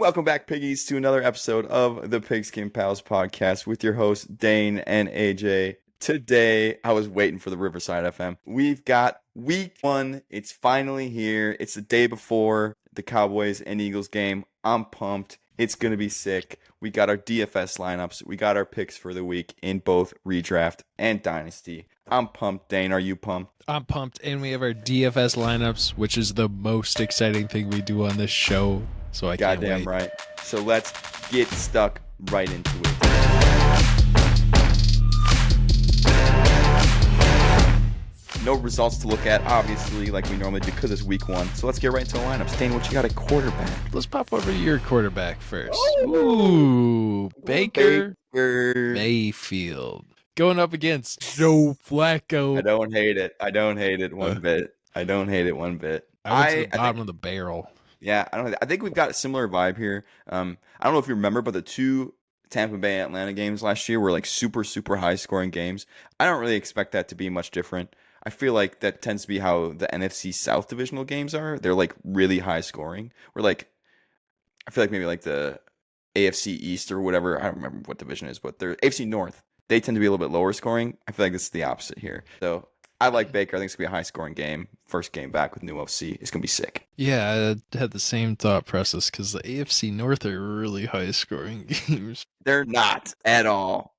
Welcome back, piggies, to another episode of the Pigskin Pals podcast with your hosts, Dane and AJ. Today, I was waiting for the Riverside FM. We've got week 1. It's finally here. It's the day before the Cowboys and Eagles game. I'm pumped. It's going to be sick. We got our DFS lineups. We got our picks for the week in both redraft and dynasty. I'm pumped. Dane, are you pumped? I'm pumped, and we have our DFS lineups, which is the most exciting thing we do on this show. So I can't wait. Goddamn right. So let's get stuck right into it. No results to look at, obviously, like we normally do, because it's week 1. So let's get right into the lineups. Dane, what you got at quarterback? Let's pop over to your quarterback first. Ooh, Baker Mayfield. Going up against Joe Flacco. I don't hate it. I don't hate it one bit. I don't hate it one bit. I went to the bottom of the barrel. Yeah, I think we've got a similar vibe here. I don't know if you remember, but the 2 Tampa Bay Atlanta games last year were like super, super high scoring games. I don't really expect that to be much different. I feel like that tends to be how the NFC South divisional games are. They're like really high scoring. We're like, I feel like maybe like the AFC East or whatever. I don't remember what division it is, but they're AFC North. They tend to be a little bit lower scoring. I feel like this is the opposite here. So I like Baker. I think it's going to be a high-scoring game. First game back with new OC. It's going to be sick. Yeah, I had the same thought process because the AFC North are really high-scoring games. They're not at all.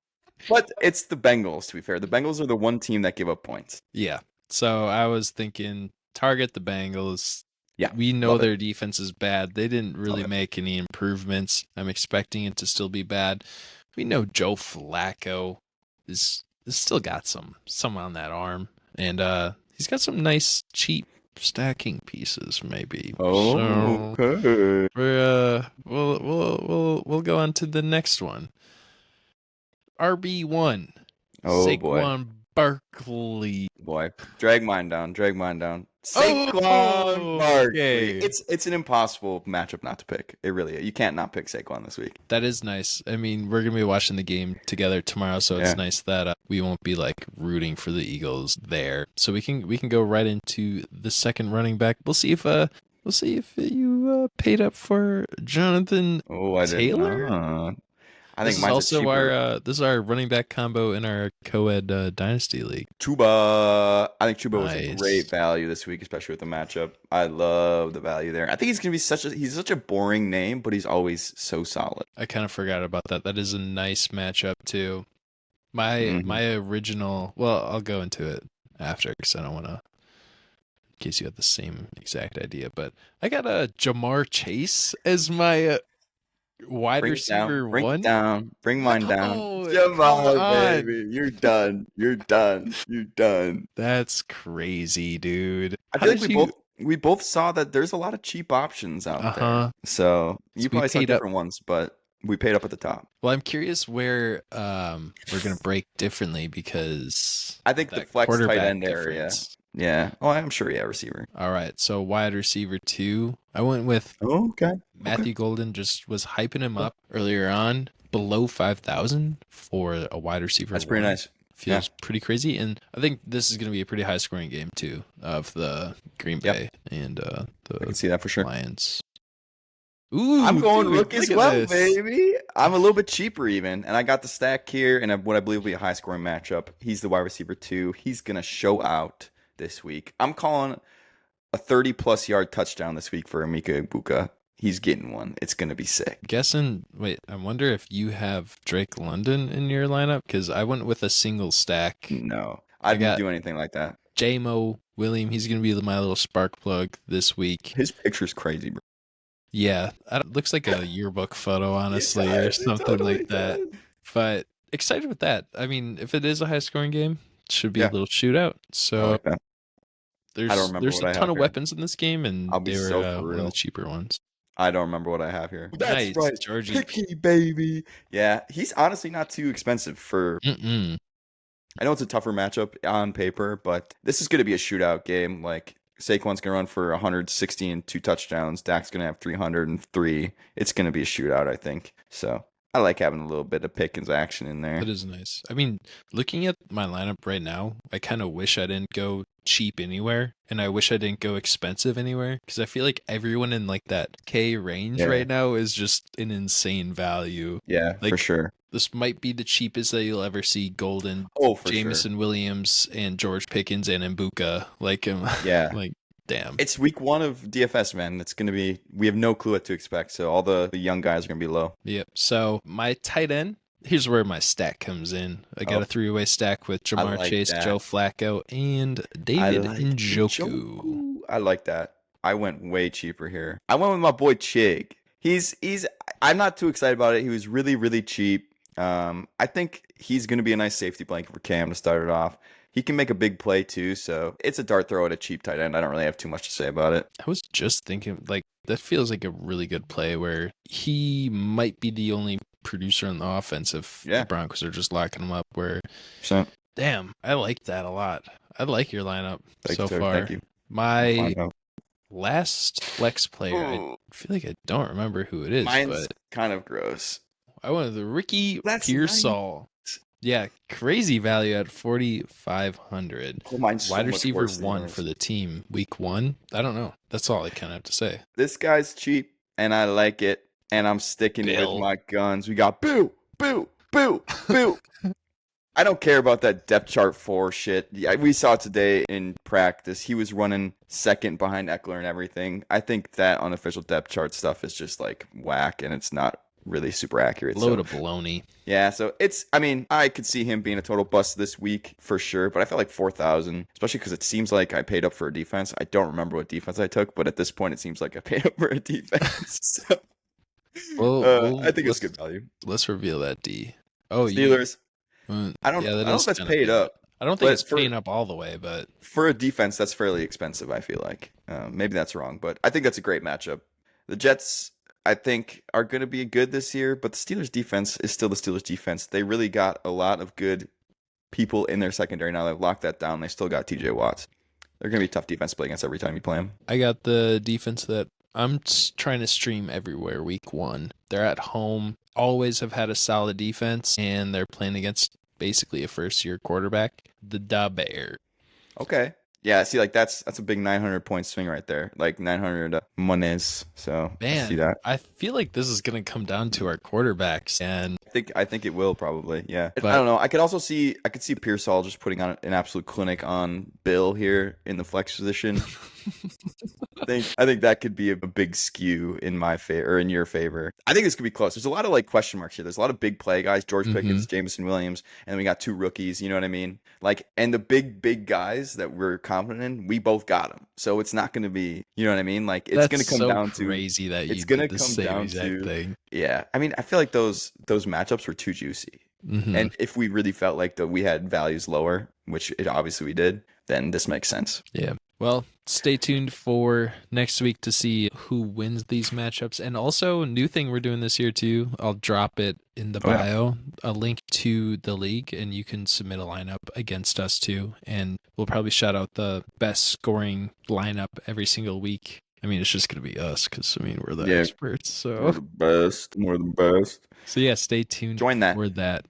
But it's the Bengals, to be fair. The Bengals are the one team that give up points. Yeah, so I was thinking target the Bengals. Yeah, we know their defense is bad. They didn't really make any improvements. I'm expecting it to still be bad. We know Joe Flacco is still got some on that arm. And he's got some nice, cheap stacking pieces, maybe. Oh, so, okay. We'll go on to the next one. RB1. Oh, Saquon boy. Barkley. Boy, drag mine down. Saquon Barkley. Okay. It's an impossible matchup not to pick. It really is. You can't not pick Saquon this week. That is nice. I mean, we're going to be watching the game together tomorrow, so it's nice that we won't be like rooting for the Eagles there. So we can go right into the second running back. We'll see if you paid up for Jonathan Taylor. I think mine's also this is our running back combo in our co-ed dynasty league. Chuba. I think Chuba was a great value this week, especially with the matchup. I love the value there. I think he's gonna be he's such a boring name, but he's always so solid. I kind of forgot about that. That is a nice matchup too. My original. Well, I'll go into it after because I don't want to. In case you have the same exact idea, but I got a Jamar Chase as my. Wide receiver one. Bring mine down. Jamar, baby. You're done. That's crazy, dude. I feel like we both saw that there's a lot of cheap options out there. So you probably saw different ones, but we paid up at the top. Well, I'm curious where we're gonna break differently because I think the flex tight end area. Yeah. Oh, I'm sure. Yeah, receiver. All right. So wide receiver 2. I went with Matthew Golden. Just was hyping him up earlier on below 5,000 for a wide receiver. That's pretty nice. Feels pretty crazy, and I think this is going to be a pretty high scoring game too of the Green Bay and the I can see that for sure. Lions. Ooh, I'm going Rook as well, baby. I'm a little bit cheaper even, and I got the stack here, and what I believe will be a high scoring matchup. He's the wide receiver 2. He's going to show out this week. I'm calling a 30-plus yard touchdown this week for Emeka Egbuka. He's getting one. It's going to be sick. I wonder if you have Drake London in your lineup, because I went with a single stack. No, I didn't do anything like that. J-Mo William, he's going to be my little spark plug this week. His picture's crazy, bro. Yeah, it looks like a yearbook photo, honestly, or something like that. But excited with that. I mean, if it is a high-scoring game, it should be a little shootout. So there's a ton of weapons in this game, and they were one of the cheaper ones. I don't remember what I have here. That's right, Georgie. Picky, baby. Yeah, he's honestly not too expensive for... I know it's a tougher matchup on paper, but this is going to be a shootout game. Like, Saquon's going to run for 160 and 2 touchdowns. Dak's going to have 303. It's going to be a shootout, I think. So I like having a little bit of Pickens action in there. That is nice. I mean, looking at my lineup right now, I kind of wish I didn't go cheap anywhere, and I wish I didn't go expensive anywhere, because I feel like everyone in like that K range right now is just an insane value. Yeah, like, for sure. This might be the cheapest that you'll ever see Golden, Jameson Williams, and George Pickens, and Mbuka. Like, yeah. like, damn. It's week 1 of DFS, man. It's going to be, we have no clue what to expect. So all the young guys are going to be low. Yep. So my tight end, here's where my stack comes in. I got a 3-way stack with Jamar Chase, Joe Flacco, and David Njoku. I like that. I went way cheaper here. I went with my boy Chig. I'm not too excited about it. He was really, really cheap. I think he's going to be a nice safety blanket for Cam to start it off. He can make a big play too, so it's a dart throw at a cheap tight end. I don't really have too much to say about it. I was just thinking, like, that feels like a really good play where he might be the only producer on the offense if the Broncos are just locking him up. Damn, I like that a lot. I like your lineup so far. Thank you. My last flex player, I feel like I don't remember who it is. Mine's kind of gross. I went with Ricky Pearsall. Yeah, crazy value at 4,500. Wide receiver 1 for the team, week 1. I don't know. That's all I kind of have to say. This guy's cheap, and I like it, and I'm sticking with my guns. We got boo, boo, boo, boo. I don't care about that depth chart 4 shit. We saw today in practice, he was running second behind Eckler and everything. I think that unofficial depth chart stuff is just like whack, and it's not really super accurate. Load of baloney. Yeah, so I could see him being a total bust this week for sure, but I felt like 4,000, especially because it seems like I paid up for a defense. I don't remember what defense I took, but at this point, it seems like I paid up for a defense. So, I think it's good value. Let's reveal that D. Oh, Steelers. I don't know if that's paid up. I don't think it's paying up all the way, but for a defense, that's fairly expensive, I feel like. Maybe that's wrong, but I think that's a great matchup. The Jets, I think, are going to be good this year, but the Steelers defense is still the Steelers defense. They really got a lot of good people in their secondary now. They've locked that down. They still got TJ Watts. They're going to be a tough defense to play against every time you play them. I got the defense that I'm trying to stream everywhere week 1. They're at home, always have had a solid defense, and they're playing against basically a first-year quarterback, the Bear. Okay. Yeah, see, like that's a big 900-point swing right there, like 900 mones. So man, I see that. I feel like this is going to come down to our quarterbacks, and I think it will probably. Yeah, but I don't know. I could see Pearsall just putting on an absolute clinic on Bill here in the flex position. I think that could be a big skew in my favor or in your favor. I think this could be close. There's a lot of like question marks here. There's a lot of big play guys, George Pickens, Jameson Williams, and then we got 2 rookies, you know what I mean? Like, and the big guys that we're confident in, we both got them. So it's not going to be, you know what I mean? Like it's going to come down to crazy that it's going to come down to thing. Yeah. I mean, I feel like those matchups were too juicy. And if we really felt like we had values lower, which obviously we did, then this makes sense. Yeah. Well, stay tuned for next week to see who wins these matchups. And also, new thing we're doing this year too, I'll drop it in the bio, a link to the league, and you can submit a lineup against us too. And we'll probably shout out the best scoring lineup every single week. I mean, it's just going to be us because, I mean, we're the experts. So we're the best. We're the best. So, yeah, stay tuned. Join that. For that.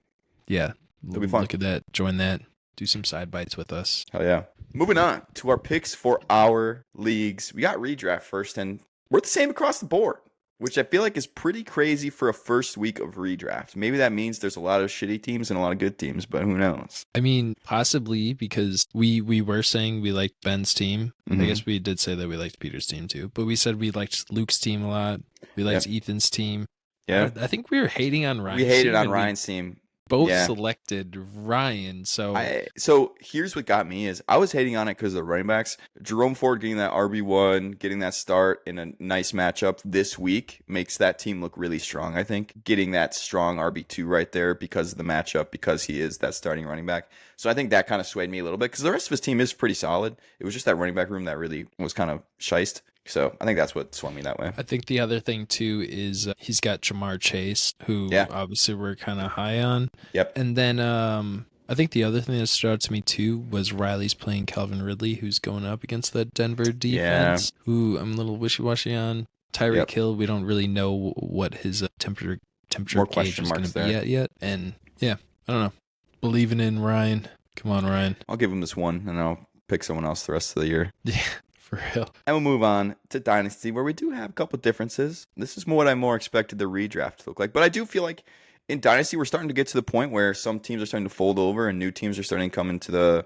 Yeah. It'll be fun. Look at that. Join that. Do some side bites with us. Hell yeah. Moving on to our picks for our leagues. We got redraft first, and we're the same across the board, which I feel like is pretty crazy for a first week of redraft. Maybe that means there's a lot of shitty teams and a lot of good teams, but who knows? I mean, possibly because we were saying we liked Ben's team. I guess we did say that we liked Peter's team too, but we said we liked Luke's team a lot. We liked Ethan's team. Yeah. I think we were hating on Ryan's team. We hated on Ryan's team. Both selected Ryan. So here's what got me is I was hating on it because of the running backs. Jerome Ford getting that RB1, getting that start in a nice matchup this week makes that team look really strong, I think. Getting that strong RB2 right there because of the matchup, because he is that starting running back. So I think that kind of swayed me a little bit because the rest of his team is pretty solid. It was just that running back room that really was kind of shiced. So I think that's what swung me that way. I think the other thing too is he's got Jamar Chase, who obviously we're kind of high on. Yep. And then I think the other thing that stood out to me too was Riley's playing Calvin Ridley, who's going up against the Denver defense, who I'm a little wishy-washy on. Tyreek Hill, we don't really know what his temperature temperature More gauge question is going marks to be there. at yet. And yeah, I don't know. Believing in Ryan. Come on, Ryan. I'll give him this one, and I'll pick someone else the rest of the year. Yeah, for real. And we'll move on to Dynasty, where we do have a couple differences. This is what I more expected the redraft to look like. But I do feel like in Dynasty, we're starting to get to the point where some teams are starting to fold over and new teams are starting to come into the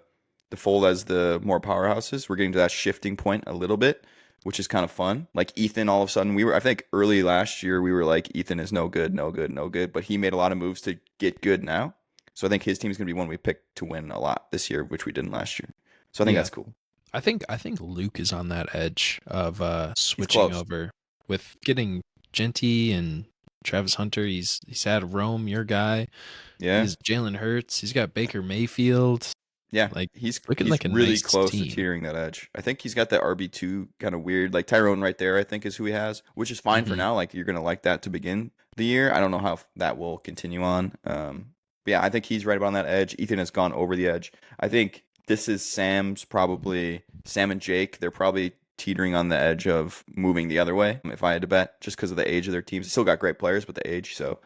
fold as the more powerhouses. We're getting to that shifting point a little bit, which is kind of fun. Like Ethan, all of a sudden, I think early last year, we were like, Ethan is no good, no good, no good. But he made a lot of moves to get good now. So I think his team is going to be one we picked to win a lot this year, which we didn't last year. So I think that's cool. I think Luke is on that edge of switching close. over with getting Genty and Travis Hunter. He's had Rome, your guy. Yeah. He's Jalen Hurts. He's got Baker Mayfield. Yeah, like he's looking like a really nice close team. to teetering that edge. I think he's got that RB2 kind of weird, like Tyrone right there, I think is who he has, which is fine for now. Like you're going to like that to begin the year. I don't know how that will continue on. But yeah, I think he's right about on that edge. Ethan has gone over the edge. I think this is Sam and Jake. They're probably teetering on the edge of moving the other way, if I had to bet, just because of the age of their teams. Still got great players, but the age. So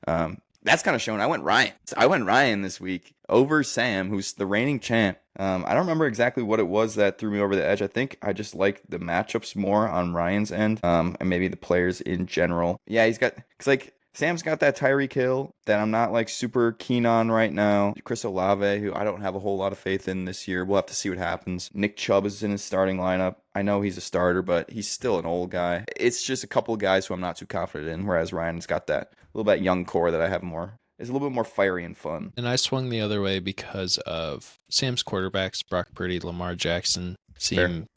that's kind of shown. I went Ryan this week over Sam, who's the reigning champ. I don't remember exactly what it was that threw me over the edge. I think I just like the matchups more on Ryan's end, and maybe the players in general. Yeah, because like Sam's got that Tyreek Hill that I'm not like super keen on right now. Chris Olave, who I don't have a whole lot of faith in this year. We'll have to see what happens. Nick Chubb is in his starting lineup. I know he's a starter, but he's still an old guy. It's just a couple of guys who I'm not too confident in, whereas Ryan's got that little bit young core that I have more. It's a little bit more fiery and fun. And I swung the other way because of Sam's quarterbacks, Brock Purdy, Lamar Jackson, seem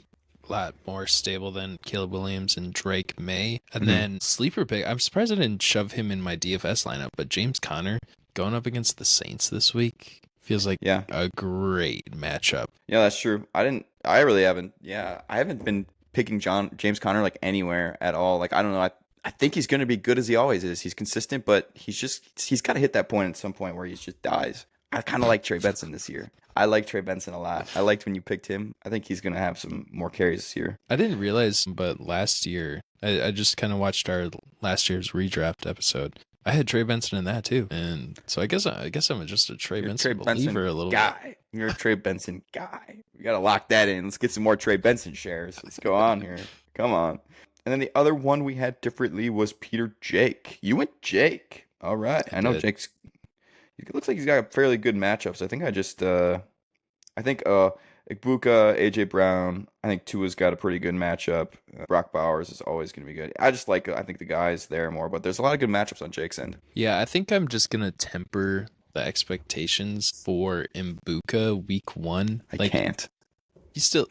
a lot more stable than Caleb Williams and Drake May. And then sleeper pick, I'm surprised I didn't shove him in my DFS lineup, but James Conner going up against the Saints this week feels like a great matchup. Yeah, that's true. I haven't been picking James Conner like anywhere at all. Like, I don't know. I think he's going to be good as he always is. He's consistent, but he's got to hit that point at some point where he just dies. I kind of like Trey Benson this year. I like Trey Benson a lot. I liked when you picked him. I think he's going to have some more carries this year. I didn't realize, but last year, I just kind of watched our last year's redraft episode. I had Trey Benson in that too. And so I guess I'm just a Trey Benson believer a little guy. You're a Trey Benson guy. We got to lock that in. Let's get some more Trey Benson shares. Let's go on here. Come on. And then the other one we had differently was Peter Jake. You went Jake. All right. I know Jake's. It looks like he's got fairly good matchups. I think Ibuka, AJ Brown. I think Tua's got a pretty good matchup. Brock Bowers is always going to be good. I think the guys there more, but there's a lot of good matchups on Jake's end. Yeah, I think I'm just going to temper the expectations for Ibuka week 1. I can't. He still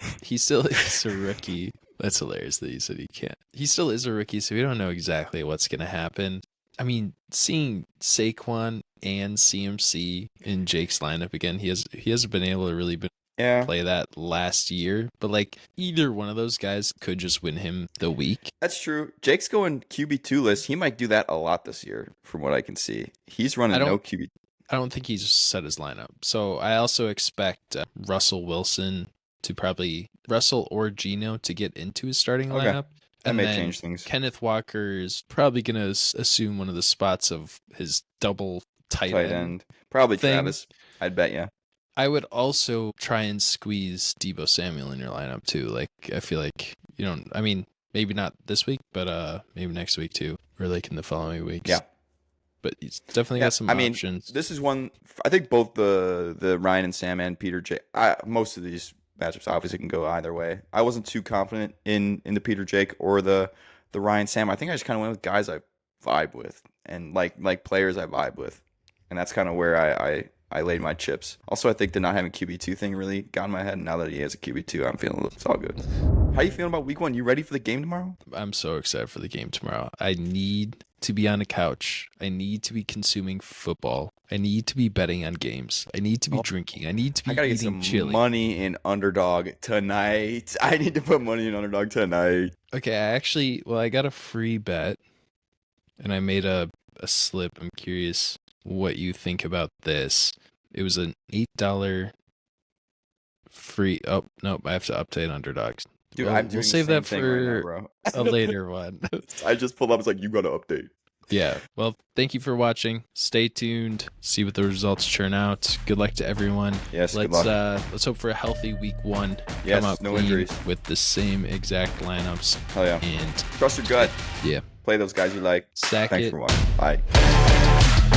is a rookie. That's hilarious that you said he can't. He still is a rookie, so we don't know exactly what's going to happen. I mean, seeing Saquon and CMC in Jake's lineup again, he hasn't been able to really play that last year. But like either one of those guys could just win him the week. That's true. Jake's going QB2 list. He might do that a lot this year, from what I can see. He's running no QB. I don't think he's set his lineup. So I also expect Russell or Geno to get into his starting lineup. That may change things. Kenneth Walker is probably going to assume one of the spots of his double tight end. Probably Travis. I'd bet you. I would also try and squeeze Deebo Samuel in your lineup too. Like, I feel like maybe not this week, but maybe next week too, or like in the following weeks. Yeah. But he's definitely got some options. This is one, I think both the Ryan and Sam and Peter J. Most of these matchups obviously can go either way. I wasn't too confident in the Peter Jake or the Ryan Sam. I think I just kind of went with guys I vibe with and like players I vibe with, and that's kind of where I laid my chips. Also, I think the not having QB2 thing really got in my head. Now that he has a QB2, I'm feeling it's all good. How you feeling about week 1? You ready for the game tomorrow? I'm so excited for the game tomorrow. I need to be on a couch. I need to be consuming football. I need to be betting on games. I need to be drinking. I need to be eating some chili. Money in Underdog tonight. I need to put money in Underdog tonight. Okay, I got a free bet, and I made a slip. I'm curious what you think about this. It was an $8 free. Oh, no, I have to update Underdogs. Dude, we'll save that for right now, bro. a later one. I just pulled up. It's like, you got to update. Yeah. Well, thank you for watching. Stay tuned. See what the results churn out. Good luck to everyone. Yes, good luck. Let's hope for a healthy week 1. Yes, Come out no clean injuries. with the same exact lineups. Hell yeah. And Trust your gut. yeah. Play those guys you like. Sack Thanks it. for watching. Bye.